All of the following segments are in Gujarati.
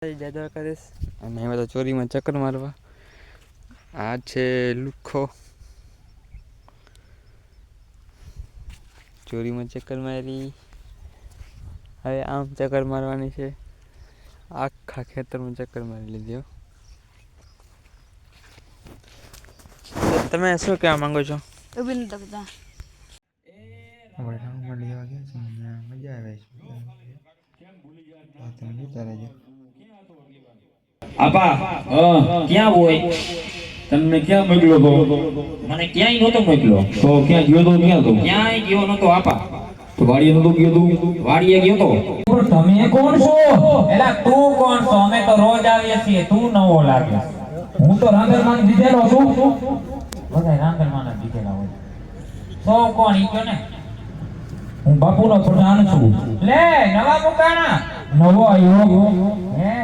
જય દ્વારકાધીશ અને હવે તો ચોરીમાં ચક્કર મારવા આ છે લુખ્ખો ચોરીમાં ચક્કર મારી હવે આમ ચક્કર મારવાની છે આખા ખેતરમાં ચક્કર મારી લીધી તમે શું કહેવા માંગો છો? મજા આવે છે આપા ક્યાં હોય તમને ક્યાં મોકલ્યો તો? મને ક્યાંય નતો મોકલ્યો. તો ક્યાં ગયો તો? ક્યાં તો? ક્યાંય ગયો નતો આપા. તો વાડીએ નતો ગયો તો? વાડીએ ગયો તો. પણ તમે કોણ છો? એલા તું કોણ છો? અમે તો રોજ આવીએ છીએ, તું નવો લાગે. હું તો રાંદરમાન દીધેલો છું. બધા રાંદરમાન દીધેલા હોય. તો કોણ ઈ કયો ને? હું બાપુનો પ્રધાન છું. લે નવા મુકાણા. નવો આવ્યો હે?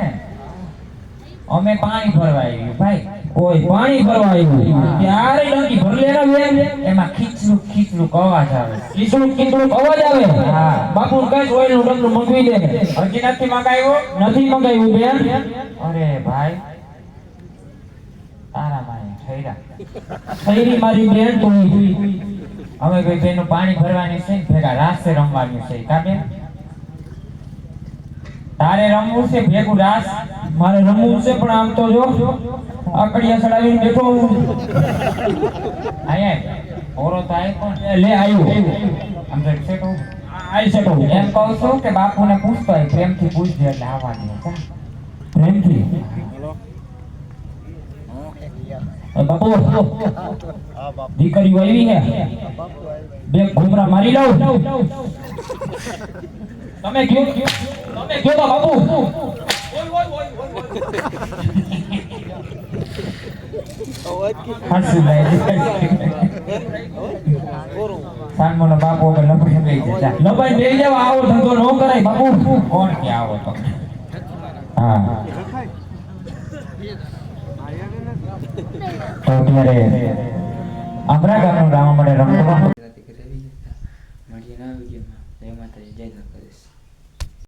અમે પાણી ભરવા આવ્યું ભાઈ. કોઈ પાણી ભરવા આવ્યું ત્યારે ડંકી ભર લેના બે એમાં ખીચલું ખીચલું અવાજ આવે. ખીચલું ખીચલું અવાજ આવે. હા બાપુ કઈ ઓઈલ નું ડંકનું મંગવી દે. હજી નથી મંગાવ્યું? નથી મંગાવ્યું બેન. અરે ભાઈ તારા માય ઠૈરા ઠૈરી મારી બેન તું. હવે કોઈ બેનું પાણી ભરવાની છે ભેગા રાસે રમવાનું છે કા બેન? તારે રમવું છે ભેગું રાસ? મારે રમવું છે પણ આમ તો જો આકડિયા ચડાવીને બેઠો હું. આયા ઓરો થાય પણ લે આવ્યું આમ તો છે તો આઈ છે તો એમ કહું છું કે બાપુને પૂછતો હોય પ્રેમથી પૂછજે એટલે આવવાની છે પ્રેમથી. બાપુ દીકરી આવી હે બે ઘુમરા મારી લઉં. તમે કયો તો બાપુ. સાનમોનો બાપુ હવે લપડી ગઈ છે. લબાઈ બેહી જાવ, આવો ધંધો ન કરાય બાપુ. કોણ કે આવો તો? હા તો ત્યારે આપણા ગામનું રામ મળે રમવા. મળીએ નવા વિડીયોમાં. જય માતાજી, જય દ્વારકાધીશ.